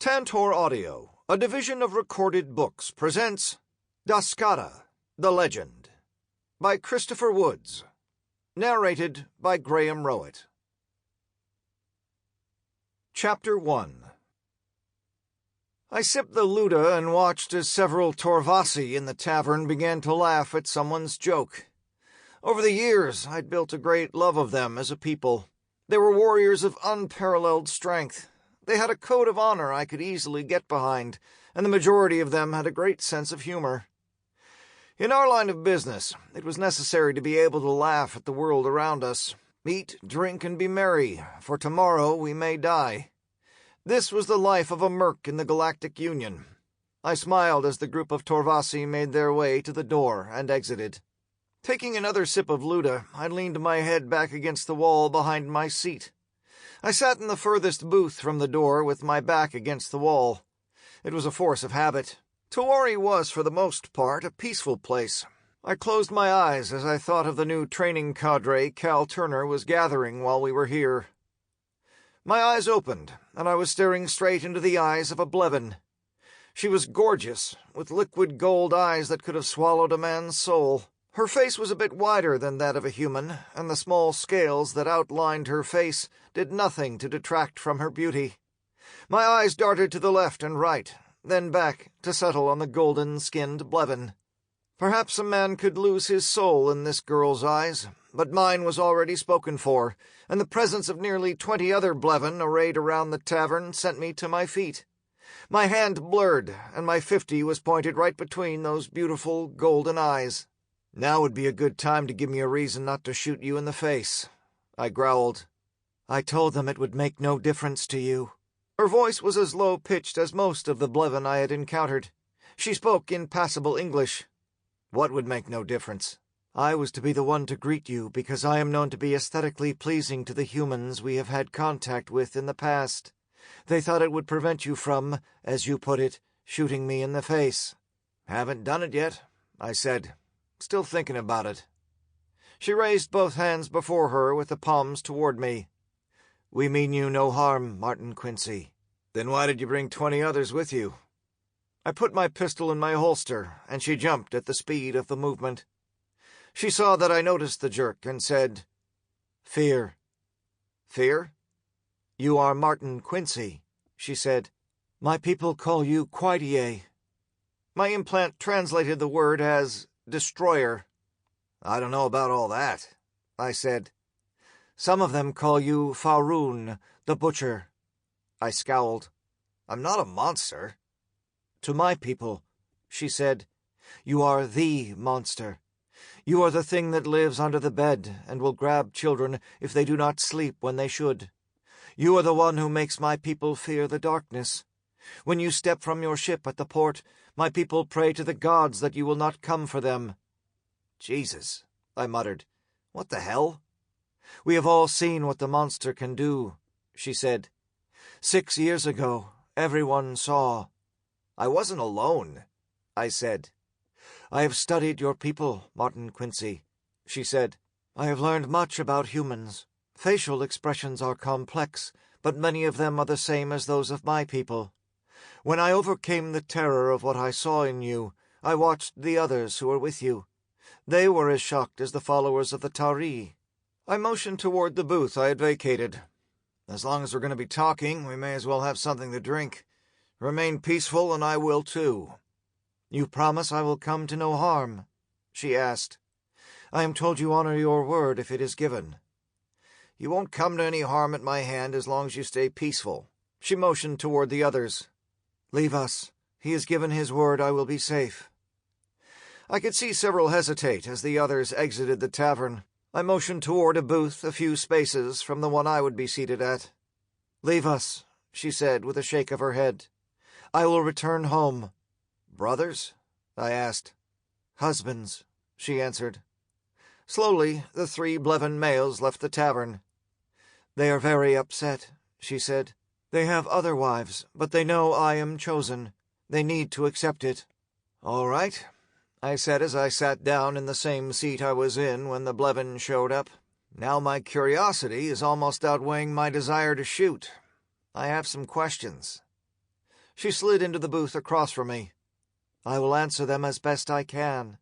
Tantor Audio, a division of Recorded Books, presents Daskada, the Legend, by Christopher Woods, narrated by Graham Rowat. Chapter 1. I sipped the Luda and watched as several Torvasi in the tavern began to laugh at someone's joke. Over the years, I'd built a great love of them as a people. They were warriors of unparalleled strength. They had a code of honor I could easily get behind, and the majority of them had a great sense of humor. In our line of business, it was necessary to be able to laugh at the world around us, eat, drink, and be merry, for tomorrow we may die. This was the life of a merc in the Galactic Union. I smiled as the group of Torvasi made their way to the door and exited. Taking another sip of Luda, I leaned my head back against the wall behind my seat. I sat in the furthest booth from the door with my back against the wall. It was a force of habit. Tawari was, for the most part, a peaceful place. I closed my eyes as I thought of the new training cadre Kal Turner was gathering while we were here. My eyes opened, and I was staring straight into the eyes of a Blevin. She was gorgeous, with liquid gold eyes that could have swallowed a man's soul. Her face was a bit wider than that of a human, and the small scales that outlined her face did nothing to detract from her beauty. My eyes darted to the left and right, then back to settle on the golden-skinned Blevin. Perhaps a man could lose his soul in this girl's eyes, but mine was already spoken for, and the presence of nearly 20 other Blevin arrayed around the tavern sent me to my feet. My hand blurred, and my 50 was pointed right between those beautiful golden eyes. "Now would be a good time to give me a reason not to shoot you in the face," I growled. "I told them it would make no difference to you." Her voice was as low-pitched as most of the Blevin I had encountered. She spoke in passable English. "What would make no difference?" "I was to be the one to greet you because I am known to be aesthetically pleasing to the humans we have had contact with in the past. They thought it would prevent you from, as you put it, shooting me in the face." "Haven't done it yet," I said. "Still thinking about it." She raised both hands before her with the palms toward me. "We mean you no harm, Martin Quincy." "Then why did you bring 20 others with you?" I put my pistol in my holster, and she jumped at the speed of the movement. She saw that I noticed the jerk and said, "Fear." "Fear?" "You are Martin Quincy," she said. "My people call you Quaidier." My implant translated the word as destroyer. "I don't know about all that," I said. "Some of them call you Faroon, the butcher." I scowled. "I'm not a monster." "To my people," she said, "you are the monster. You are the thing that lives under the bed and will grab children if they do not sleep when they should. You are the one who makes my people fear the darkness. When you step from your ship at the port, my people pray to the gods that you will not come for them." "Jesus," I muttered. "What the hell?" "We have all seen what the monster can do," she said. 6 years ago, everyone saw." "I wasn't alone," I said. "I have studied your people, Martin Quincy," she said. "I have learned much about humans. Facial expressions are complex, but many of them are the same as those of my people. When I overcame the terror of what I saw in you, I watched the others who were with you. They were as shocked as the followers of the Tari." I motioned toward the booth I had vacated. "As long as we're going to be talking, we may as well have something to drink. Remain peaceful, and I will too." "You promise I will come to no harm?" she asked. "I am told you honor your word if it is given." "You won't come to any harm at my hand as long as you stay peaceful." She motioned toward the others. "Leave us. He has given his word I will be safe." I could see several hesitate as the others exited the tavern. I motioned toward a booth a few spaces from the one I would be seated at. "Leave us," she said with a shake of her head. "I will return home." "Brothers?" I asked. "Husbands," she answered. Slowly, the 3 Blevin males left the tavern. "They are very upset," she said. "They have other wives, but they know I am chosen. They need to accept it." "All right," I said as I sat down in the same seat I was in when the Blevin showed up. "Now my curiosity is almost outweighing my desire to shoot. I have some questions." She slid into the booth across from me. "I will answer them as best I can."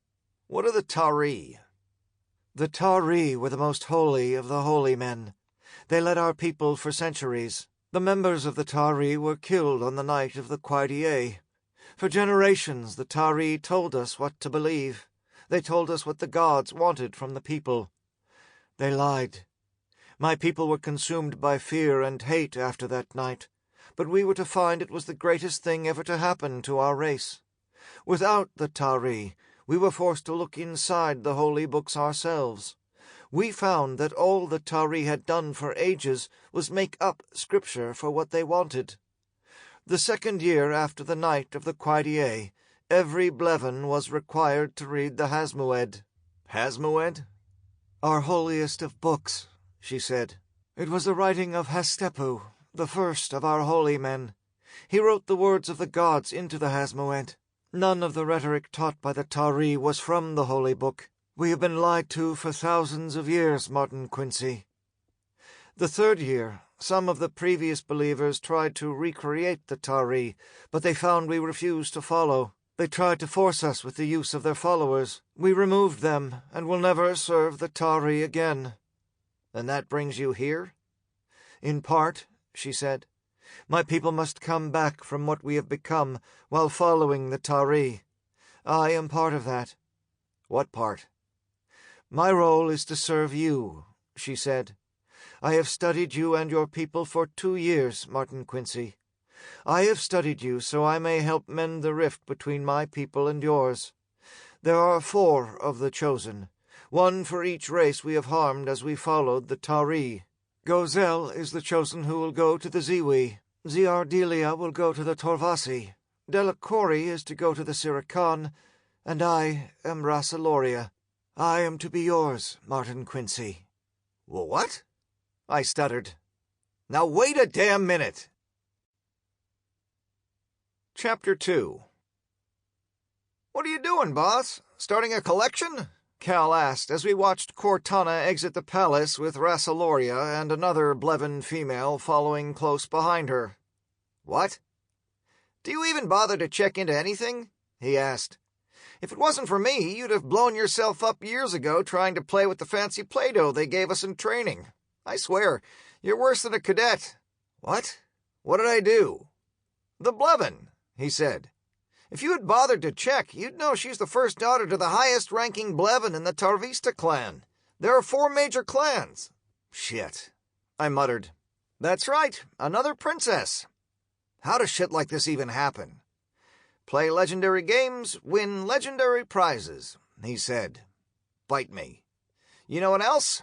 "What are the Tari?" "The Tari were the most holy of the holy men. They led our people for centuries. The members of the Tari were killed on the night of the Quaidier. For generations the Tari told us what to believe. They told us what the gods wanted from the people. They lied. My people were consumed by fear and hate after that night, but we were to find it was the greatest thing ever to happen to our race. Without the Tari, we were forced to look inside the holy books ourselves. We found that all the Tari had done for ages was make up scripture for what they wanted. The second year after the night of the Quaidier, every Blevin was required to read the Hasmued." "Hasmued?" "Our holiest of books," she said. "It was the writing of Hastepu, the first of our holy men. He wrote the words of the gods into the Hasmued. None of the rhetoric taught by the Tari was from the holy book. We have been lied to for thousands of years, Martin Quincy." The third year, some of the previous believers tried to recreate the Tari, but they found we refused to follow. They tried to force us with the use of their followers. We removed them, and will never serve the Tari again. "And that brings you here?" "In part," she said. "My people must come back from what we have become while following the Tari. I am part of that." "What part?" "My role is to serve you," she said. "I have studied you and your people for 2 years, Martin Quincy. I have studied you so I may help mend the rift between my people and yours. There are 4 of the chosen, 1 for each race we have harmed as we followed the Tari. Gozel is the chosen who will go to the Ziwi. Ziardelia will go to the Torvasi. Delacori is to go to the Sirakan, and I am Rasaloria. I am to be yours, Martin Quincy." "What?" I stuttered. "Now wait a damn minute." Chapter 2. "What are you doing, boss? Starting a collection?" Kal asked as we watched Cortana exit the palace with Rasaloria and another Blevin female following close behind her. "What?" "Do you even bother to check into anything?" he asked. "If it wasn't for me, you'd have blown yourself up years ago trying to play with the fancy Play-Doh they gave us in training. I swear, you're worse than a cadet." "What? What did I do?" "The Blevin," he said. "If you had bothered to check, you'd know she's the first daughter to the highest-ranking Blevin in the Tarvista clan. There are 4 major clans." "Shit," I muttered. "That's right, another princess. How does shit like this even happen?" "Play legendary games, win legendary prizes," he said. "Bite me. You know what else?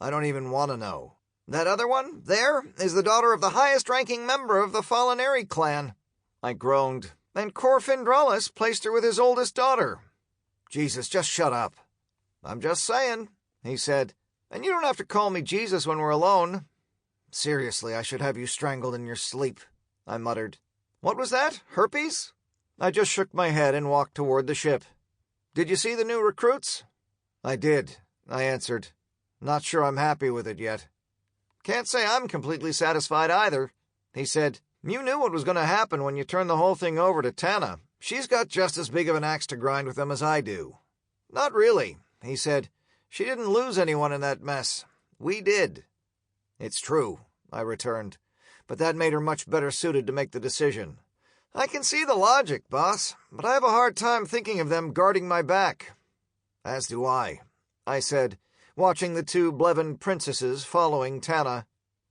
I don't even want to know. That other one, there, is the daughter of the highest-ranking member of the Falinari clan." I groaned. "And Corfindralis placed her with his oldest daughter." "Jesus, just shut up." "I'm just saying," he said. "And you don't have to call me Jesus when we're alone." "Seriously, I should have you strangled in your sleep," I muttered. "What was that? Herpes?" I just shook my head and walked toward the ship. "Did you see the new recruits?" "I did," I answered. "Not sure I'm happy with it yet." "Can't say I'm completely satisfied either," he said. "You knew what was going to happen when you turned the whole thing over to Tana. She's got just as big of an axe to grind with them as I do." "Not really," he said. "She didn't lose anyone in that mess. We did." "It's true," I returned, "but that made her much better suited to make the decision." "I can see the logic, boss, but I have a hard time thinking of them guarding my back." "As do I said, watching the 2 Blevin princesses following Tana.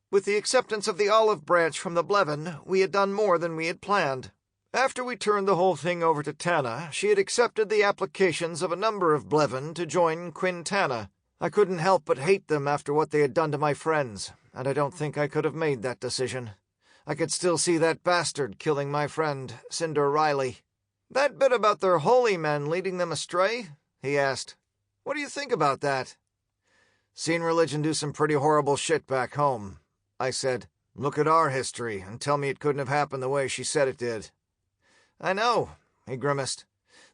With the acceptance of the olive branch from the Blevin, we had done more than we had planned. After we turned the whole thing over to Tana, she had accepted the applications of a number of Blevin to join Quintana. I couldn't help but hate them after what they had done to my friends, and I don't think I could have made that decision. I could still see that bastard killing my friend, Cinder Riley. "That bit about their holy men leading them astray?" he asked. "What do you think about that?" "Seen religion do some pretty horrible shit back home," I said. "Look at our history and tell me it couldn't have happened the way she said it did." "I know," he grimaced.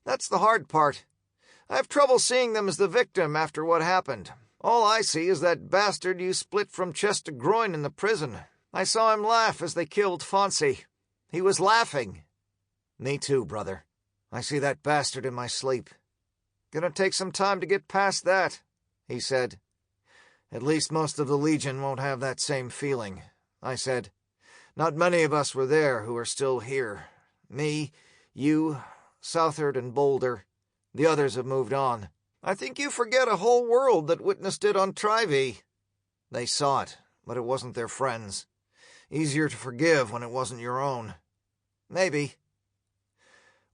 "That's the hard part. I have trouble seeing them as the victim after what happened. All I see is that bastard you split from chest to groin in the prison. I saw him laugh as they killed Fonzie." He was laughing. Me too, brother. I see that bastard in my sleep. Gonna take some time to get past that, he said. At least most of the Legion won't have that same feeling, I said. Not many of us were there who are still here. Me, you, Southard, and Boulder. The others have moved on. I think you forget a whole world that witnessed it on Trivy. They saw it, but it wasn't their friends. Easier to forgive when it wasn't your own. Maybe.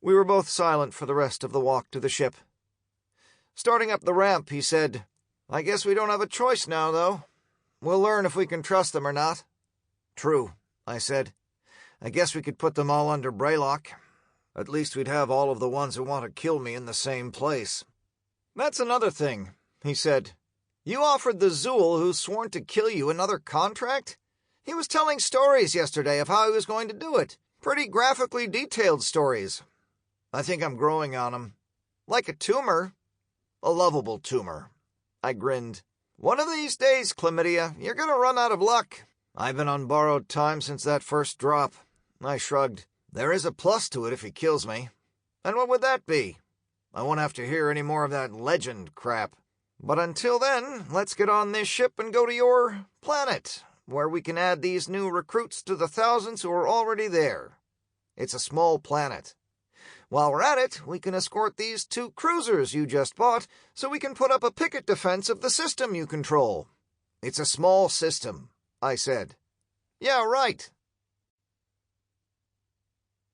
We were both silent for the rest of the walk to the ship. Starting up the ramp, he said, I guess we don't have a choice now, though. We'll learn if we can trust them or not. True, I said. I guess we could put them all under Braylock. At least we'd have all of the ones who want to kill me in the same place. That's another thing, he said. You offered the Zool who's sworn to kill you another contract? He was telling stories yesterday of how he was going to do it. Pretty graphically detailed stories. I think I'm growing on him. Like a tumor. A lovable tumor. I grinned. One of these days, Chlamydia, you're going to run out of luck. I've been on borrowed time since that first drop. I shrugged. There is a plus to it if he kills me. And what would that be? I won't have to hear any more of that legend crap. But until then, let's get on this ship and go to your planet, where we can add these new recruits to the thousands who are already there. It's a small planet. While we're at it, we can escort these 2 cruisers you just bought, so we can put up a picket defense of the system you control. It's a small system, I said. Yeah, right.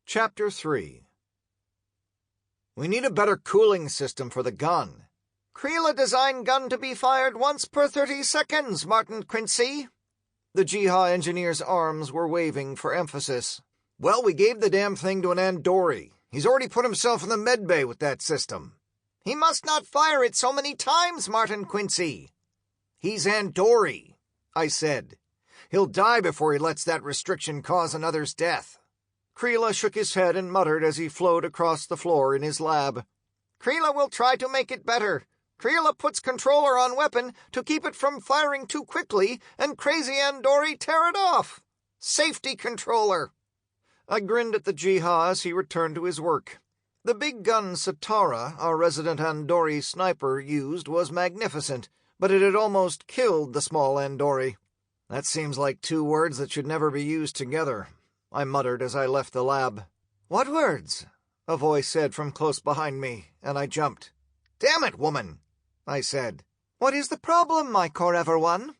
Chapter 3. We need a better cooling system for the gun. Creela designed gun to be fired once per 30 seconds, Martin Quincy. The Jiha engineer's arms were waving for emphasis. Well, we gave the damn thing to an Andori. He's already put himself in the medbay with that system. He must not fire it so many times, Martin Quincy. He's Andori, I said. He'll die before he lets that restriction cause another's death. Creela shook his head and muttered as he flowed across the floor in his lab. Creela will try to make it better. Creela puts controller on weapon to keep it from firing too quickly, and crazy Andori tear it off. Safety controller. I grinned at the Jiha as he returned to his work. The big gun Satara, our resident Andori sniper, used was magnificent, but it had almost killed the small Andori. That seems like 2 words that should never be used together, I muttered as I left the lab. What words? A voice said from close behind me, and I jumped. Damn it, woman, I said. What is the problem, my Forever One?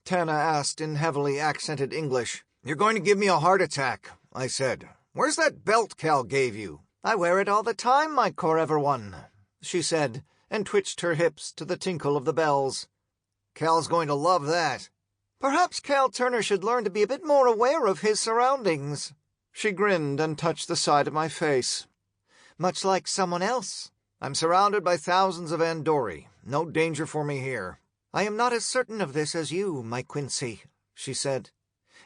Tana asked in heavily accented English. You're going to give me a heart attack, I said. Where's that belt Kal gave you? I wear it all the time, my Forever One, she said, and twitched her hips to the tinkle of the bells. Kal's going to love that. Perhaps Kal Turner should learn to be a bit more aware of his surroundings. She grinned and touched the side of my face. Much like someone else. I'm surrounded by thousands of Andori. No danger for me here. I am not as certain of this as you, my Quincy, she said.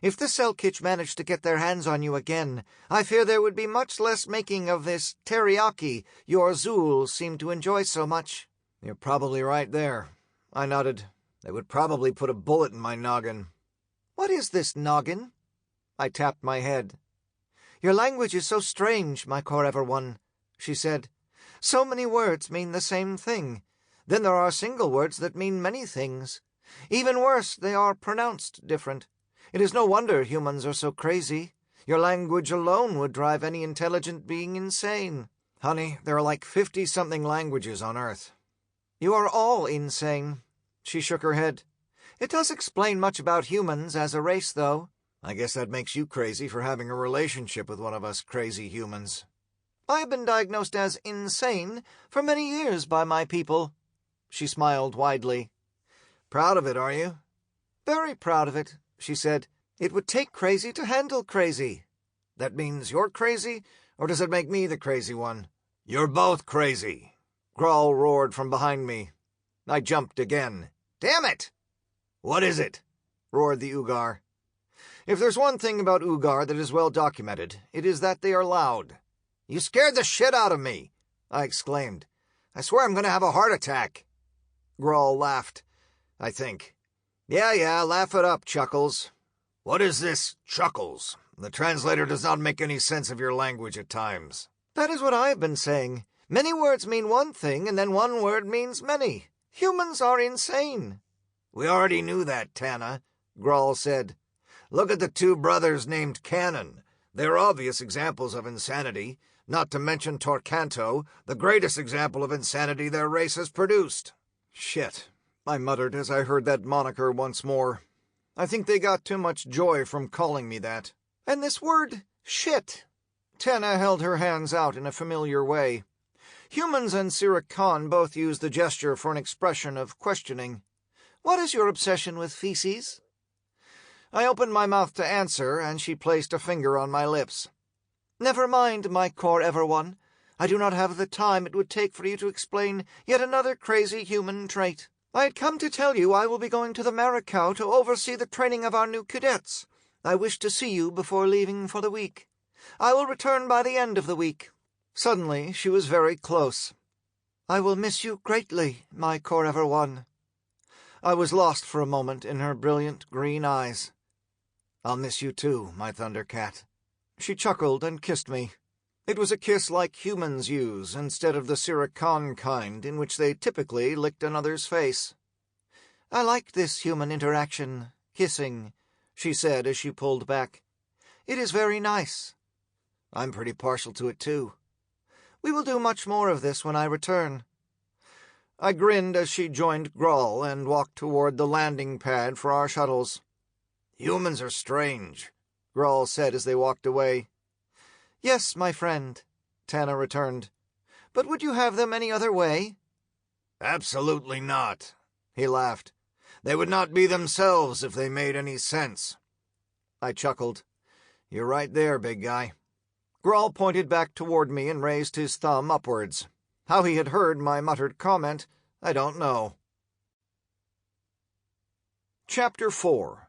If the Selkitch managed to get their hands on you again, I fear there would be much less making of this teriyaki your Zool seem to enjoy so much. You're probably right there, I nodded. They would probably put a bullet in my noggin. What is this noggin? I tapped my head. Your language is so strange, my Forever One, she said. So many words mean the same thing. Then there are single words that mean many things. Even worse, they are pronounced different. It is no wonder humans are so crazy. Your language alone would drive any intelligent being insane. Honey, there are like 50-something languages on Earth. You are all insane. She shook her head. It does explain much about humans as a race, though. I guess that makes you crazy for having a relationship with one of us crazy humans. I have been diagnosed as insane for many years by my people. She smiled widely. Proud of it, are you? Very proud of it, she said. It would take crazy to handle crazy. That means you're crazy, or does it make me the crazy one? You're both crazy, Grawl roared from behind me. I jumped again. Damn it! What is it? Roared the Ugar. If there's one thing about Ugar that is well documented, it is that they are loud. You scared the shit out of me, I exclaimed. I swear I'm going to have a heart attack. Grawl laughed, I think. Yeah, laugh it up, Chuckles. What is this, Chuckles? The translator does not make any sense of your language at times. That is what I have been saying. Many words mean one thing, and then one word means many. Humans are insane. We already knew that, Tana, Grawl said. Look at the two brothers named Cannon. They're obvious examples of insanity, not to mention Torcanto, the greatest example of insanity their race has produced. Shit, I muttered as I heard that moniker once more. I think they got too much joy from calling me that. And this word, shit. Tana held her hands out in a familiar way. Humans and Sirik Khan both use the gesture for an expression of questioning. What is your obsession with feces? I opened my mouth to answer, and she placed a finger on my lips. Never mind, my core Everone. I do not have the time it would take for you to explain yet another crazy human trait. I had come to tell you I will be going to the Marikau to oversee the training of our new cadets. I wish to see you before leaving for the week. I will return by the end of the week. Suddenly she was very close. I will miss you greatly, my core Everone. I was lost for a moment in her brilliant green eyes. I'll miss you too, my Thundercat. She chuckled and kissed me. It was a kiss like humans use, instead of the Sirik Khan kind, in which they typically licked another's face. I like this human interaction, kissing, she said as she pulled back. It is very nice. I'm pretty partial to it too. We will do much more of this when I return. I grinned as she joined Grawl and walked toward the landing pad for our shuttles. Humans are strange, Grawl said as they walked away. Yes, my friend, Tana returned. But would you have them any other way? Absolutely not, he laughed. They would not be themselves if they made any sense. I chuckled. You're right there, big guy. Grawl pointed back toward me and raised his thumb upwards. How he had heard my muttered comment, I don't know. Chapter 4.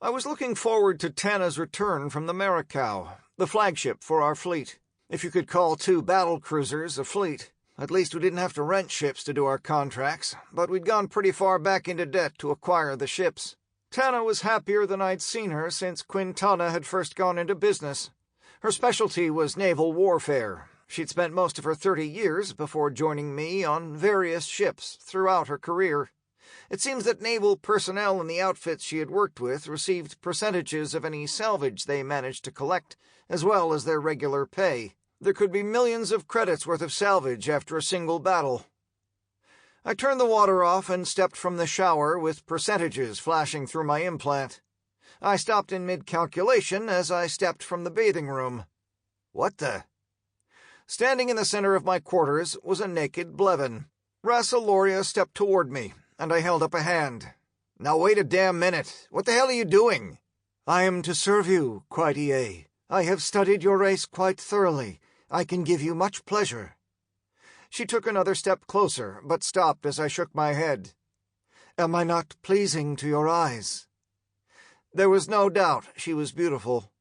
I was looking forward to Tana's return from the Marikau, the flagship for our fleet. If you could call 2 battle cruisers a fleet. At least we didn't have to rent ships to do our contracts, but we'd gone pretty far back into debt to acquire the ships. Tana was happier than I'd seen her since Quintana had first gone into business. Her specialty was naval warfare. She'd spent most of her 30 years before joining me on various ships throughout her career. It seems that naval personnel in the outfits she had worked with received percentages of any salvage they managed to collect, as well as their regular pay. There could be millions of credits worth of salvage after a single battle. I turned the water off and stepped from the shower with percentages flashing through my implant. I stopped in mid-calculation as I stepped from the bathing room. What the? Standing in the center of my quarters was a naked Blevin. Rassaloria stepped toward me, and I held up a hand. Now wait a damn minute. What the hell are you doing? I am to serve you, Quaitie. I have studied your race quite thoroughly. I can give you much pleasure. She took another step closer, but stopped as I shook my head. Am I not pleasing to your eyes? There was no doubt she was beautiful.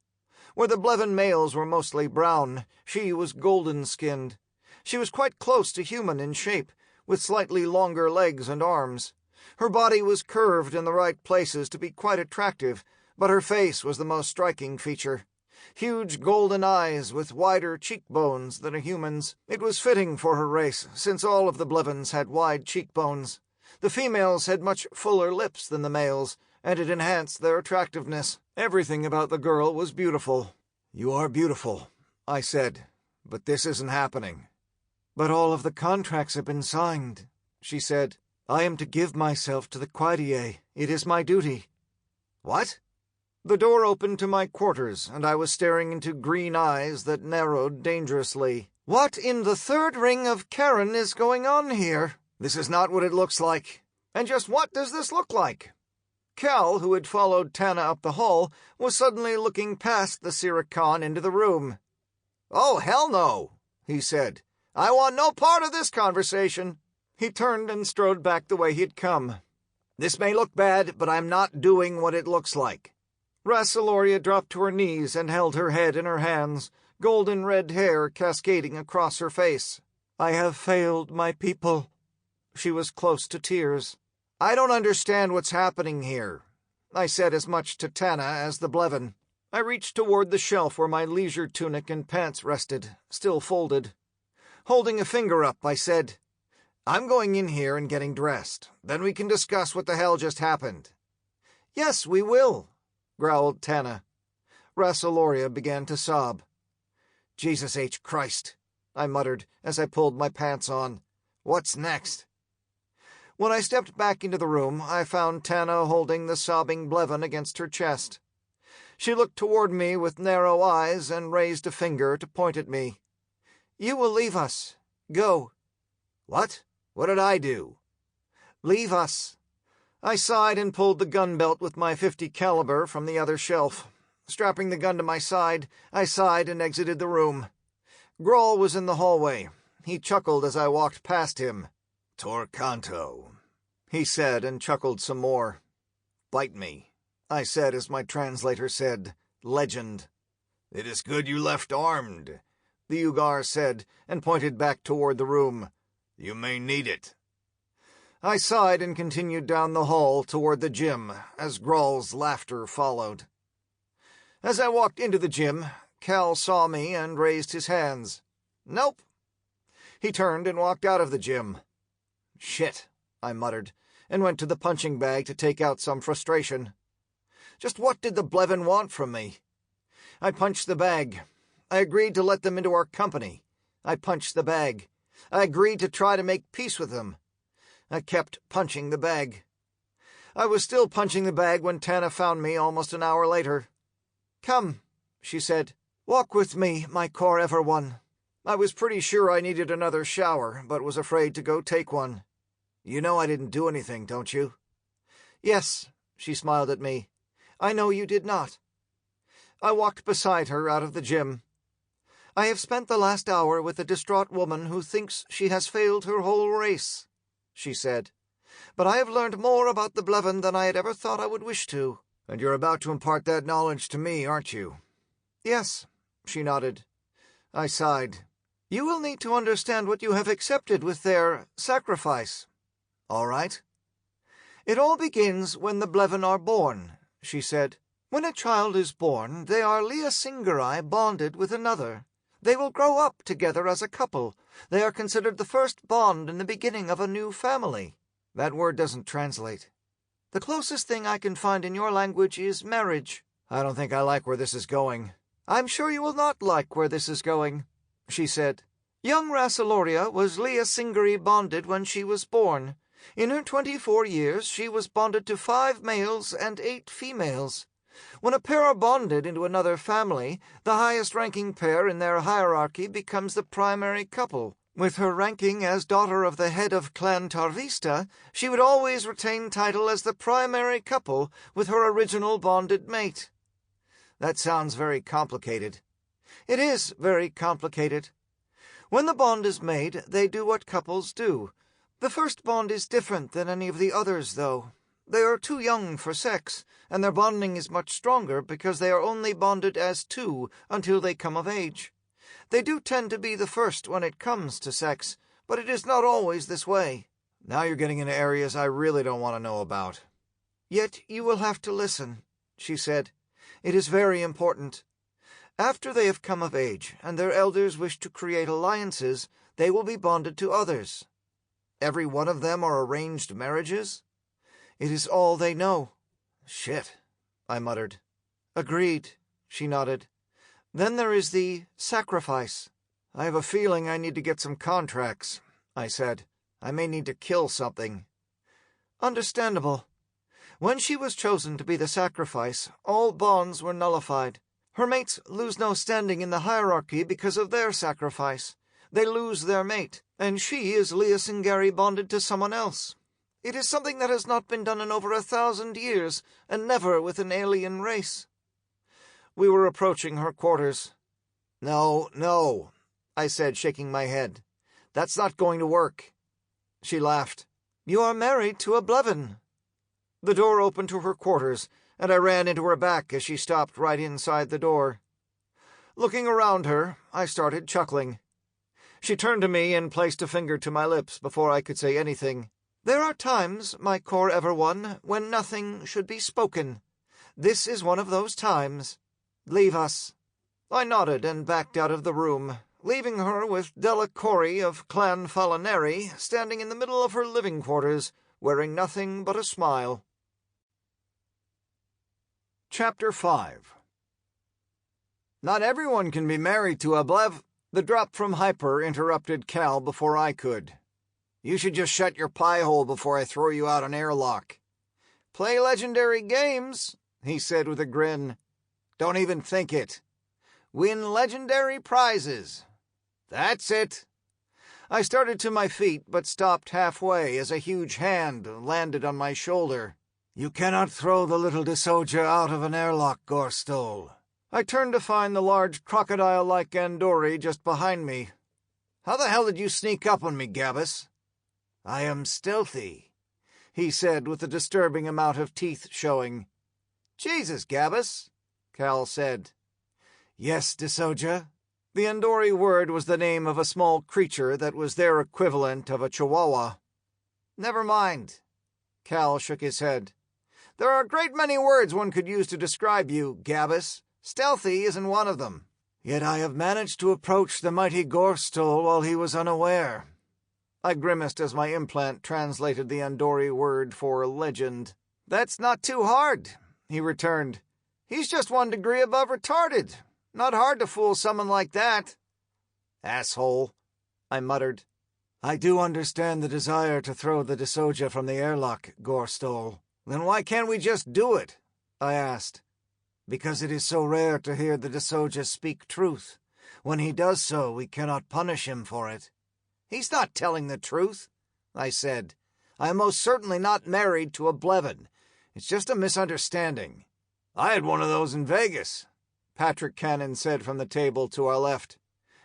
Where the Blevin males were mostly brown, she was golden-skinned. She was quite close to human in shape, with slightly longer legs and arms. Her body was curved in the right places to be quite attractive, but her face was the most striking feature. Huge golden eyes with wider cheekbones than a human's. It was fitting for her race, since all of the Blevins had wide cheekbones. The females had much fuller lips than the males, and it enhanced their attractiveness. Everything about the girl was beautiful. You are beautiful, I said, but this isn't happening. But all of the contracts have been signed, she said. I am to give myself to the Quaitie. It is my duty. What? The door opened to my quarters, and I was staring into green eyes that narrowed dangerously. What in the third ring of Karen is going on here? This is not what it looks like. And just what does this look like? Kal, who had followed Tana up the hall, was suddenly looking past the Sirik Khan into the room. Oh, hell no, he said. I want no part of this conversation. He turned and strode back the way he'd come. This may look bad, but I'm not doing what it looks like. Rassaloria dropped to her knees and held her head in her hands, golden red hair cascading across her face. I have failed my people. She was close to tears. I don't understand what's happening here. I said as much to Tana as the Blevin. I reached toward the shelf where my leisure tunic and pants rested, still folded. Holding a finger up, I said, "I'm going in here and getting dressed. Then we can discuss what the hell just happened." "Yes, we will," growled Tana. Rassaloria began to sob. "Jesus H. Christ," I muttered as I pulled my pants on. "What's next?" When I stepped back into the room, I found Tana holding the sobbing Blevin against her chest. She looked toward me with narrow eyes and raised a finger to point at me. "You will leave us. Go." "What? What did I do?" "Leave us." I sighed and pulled the gun belt with my .50 caliber from the other shelf. Strapping the gun to my side, I sighed and exited the room. Groll was in the hallway. He chuckled as I walked past him. "Torcanto," he said, and chuckled some more. "Bite me," I said as my translator said, "Legend." "It is good you left armed," the Ugar said, and pointed back toward the room. "You may need it." I sighed and continued down the hall toward the gym, as Groll's laughter followed. As I walked into the gym, Kal saw me and raised his hands. "Nope." He turned and walked out of the gym. "Shit," I muttered, and went to the punching bag to take out some frustration. Just what did the Blevin want from me? I punched the bag. I agreed to let them into our company. I punched the bag. I agreed to try to make peace with them. I kept punching the bag. I was still punching the bag when Tana found me almost an hour later. "Come," she said. "Walk with me, my core ever one." I was pretty sure I needed another shower, but was afraid to go take one. "You know I didn't do anything, don't you?" "Yes," she smiled at me. "I know you did not." I walked beside her out of the gym. "I have spent the last hour with a distraught woman who thinks she has failed her whole race," she said. "But I have learned more about the Blevin than I had ever thought I would wish to." "And you're about to impart that knowledge to me, aren't you?" "Yes," she nodded. I sighed. "You will need to understand what you have accepted with their sacrifice." "All right." "It all begins when the Blevin are born," she said. "When a child is born, they are Lea Singari bonded with another. They will grow up together as a couple. They are considered the first bond in the beginning of a new family." "That word doesn't translate." "The closest thing I can find in your language is marriage." "I don't think I like where this is going." "I'm sure you will not like where this is going," she said. "Young Rassaloria was Lea Singari bonded when she was born. In her 24 years she was bonded to 5 males and 8 females. When a pair are bonded into another family, the highest-ranking pair in their hierarchy becomes the primary couple. With her ranking as daughter of the head of Clan Tarvista, she would always retain title as the primary couple with her original bonded mate." "That sounds very complicated." "It is very complicated. When the bond is made, they do what couples do. The first bond is different than any of the others, though. They are too young for sex, and their bonding is much stronger because they are only bonded as two until they come of age. They do tend to be the first when it comes to sex, but it is not always this way." "Now you're getting into areas I really don't want to know about." "Yet you will have to listen," she said. "It is very important. After they have come of age, and their elders wish to create alliances, they will be bonded to others." "Every one of them are arranged marriages?" "It is all they know." "Shit," I muttered. "Agreed," she nodded. "Then there is the sacrifice." "I have a feeling I need to get some contracts," I said. "I may need to kill something." "Understandable. When she was chosen to be the sacrifice, all bonds were nullified. Her mates lose no standing in the hierarchy because of their sacrifice. They lose their mate, and she is Lea Singari bonded to someone else. It is something that has not been done in over 1,000 years, and never with an alien race." We were approaching her quarters. No, I said, shaking my head. "That's not going to work." She laughed. "You are married to a Blevin." The door opened to her quarters, and I ran into her back as she stopped right inside the door. Looking around her, I started chuckling. She turned to me and placed a finger to my lips before I could say anything. "There are times, my core ever one, when nothing should be spoken. This is one of those times." Leave us." I nodded and backed out of the room, leaving her with Della Cori of Clan Falineri standing in the middle of her living quarters, wearing nothing but a smile. Chapter 5. Not everyone can be married to a blev. The drop from Hyper interrupted Kal before I could. "You should just shut your pie hole before I throw you out an airlock." "Play legendary games," he said with a grin. "Don't even think it. Win legendary prizes." "That's it." I started to my feet, but stopped halfway as a huge hand landed on my shoulder. "You cannot throw the little Desoja out of an airlock, Gorstol." I turned to find the large crocodile-like Andori just behind me. "How the hell did you sneak up on me, Gabus?" "I am stealthy," he said with a disturbing amount of teeth showing. "Jesus, Gabus," Kal said. "Yes, Desoja." The Andori word was the name of a small creature that was their equivalent of a chihuahua. "Never mind." Kal shook his head. "There are a great many words one could use to describe you, Gabus. Stealthy isn't one of them. Yet I have managed to approach the mighty Gorstol while he was unaware." I grimaced as my implant translated the Andori word for legend. "That's not too hard," he returned. "He's just 1 degree above retarded. Not hard to fool someone like that." "Asshole," I muttered. "I do understand the desire to throw the Desoja from the airlock, Gorstol." "Then why can't we just do it?" I asked. "Because it is so rare to hear the Desoja speak truth. When he does so, we cannot punish him for it." "He's not telling the truth," I said. "I am most certainly not married to a Blevin. It's just a misunderstanding." "I had one of those in Vegas," Patrick Cannon said from the table to our left.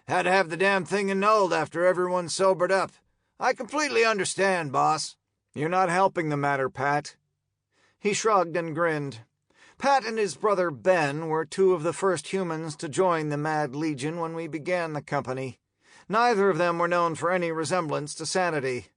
"Had to have the damn thing annulled after everyone sobered up. I completely understand, boss." "You're not helping the matter, Pat." He shrugged and grinned. Pat and his brother Ben were 2 of the first humans to join the Mad Legion when we began the company. Neither of them were known for any resemblance to sanity.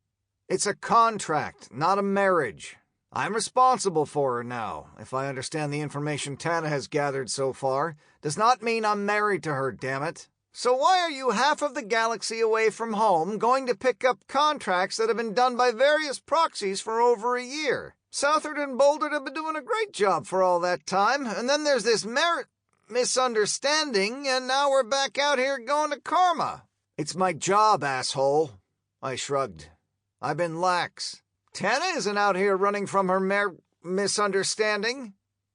"It's a contract, not a marriage. I'm responsible for her now. If I understand the information Tana has gathered so far, does not mean I'm married to her, damn it. So why are you half of the galaxy away from home going to pick up contracts that have been done by various proxies for over a year? Southard and Boulder have been doing a great job for all that time, and then there's this misunderstanding, and now we're back out here going to Karma." "It's my job, asshole." I shrugged. "I've been lax. Tana isn't out here running from her misunderstanding.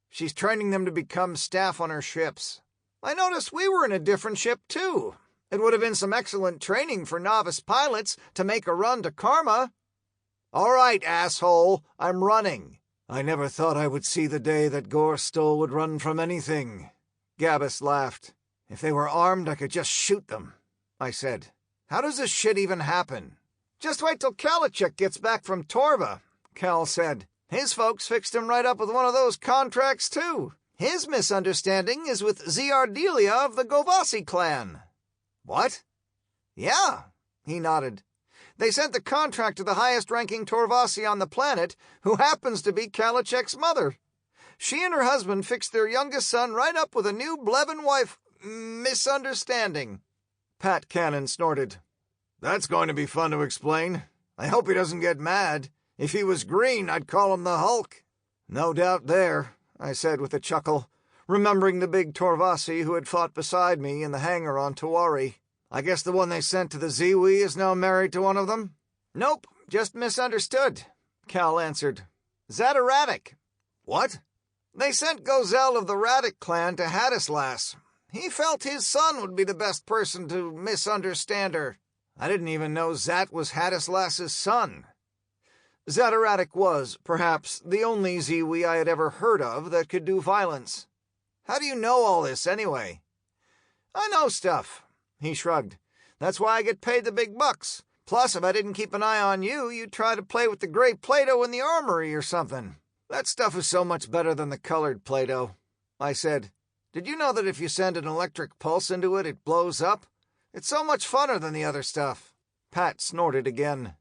She's training them to become staff on her ships. I noticed we were in a different ship, too. It would have been some excellent training for novice pilots to make a run to Karma." "All right, asshole, I'm running." "I never thought I would see the day that Gorstol would run from anything." Gabus laughed. "If they were armed, I could just shoot them," I said. "How does this shit even happen?" "Just wait till Kalachik gets back from Torva," Kal said. "His folks fixed him right up with one of those contracts, too. His misunderstanding is with Ziardelia of the Govasi clan." "What?" "Yeah," he nodded. "They sent the contract to the highest-ranking Torvasi on the planet, who happens to be Kalachek's mother. She and her husband fixed their youngest son right up with a new Blevin wife misunderstanding." Pat Cannon snorted. "That's going to be fun to explain. I hope he doesn't get mad. If he was green, I'd call him the Hulk." "No doubt there," I said with a chuckle, remembering the big Torvasi who had fought beside me in the hangar on Tawari. "I guess the one they sent to the Ziwi is now married to one of them?" "Nope, just misunderstood," Kal answered. "Zataratic." "What?" "They sent Gozel of the Radic clan to Hadislas. He felt his son would be the best person to misunderstand her." "I didn't even know Zat was Hadislas's son." Zataratic was, perhaps, the only Ziwi I had ever heard of that could do violence. "How do you know all this, anyway?" "I know stuff," he shrugged. "That's why I get paid the big bucks. Plus, if I didn't keep an eye on you, you'd try to play with the gray Play-Doh in the armory or something." "That stuff is so much better than the colored Play-Doh," I said. "Did you know that if you send an electric pulse into it, it blows up? It's so much funner than the other stuff." Pat snorted again.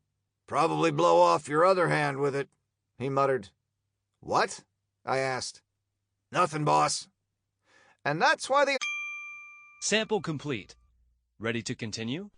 "Probably blow off your other hand with it," he muttered. "What?" I asked. "Nothing, boss." And that's why the... Sample complete. Ready to continue?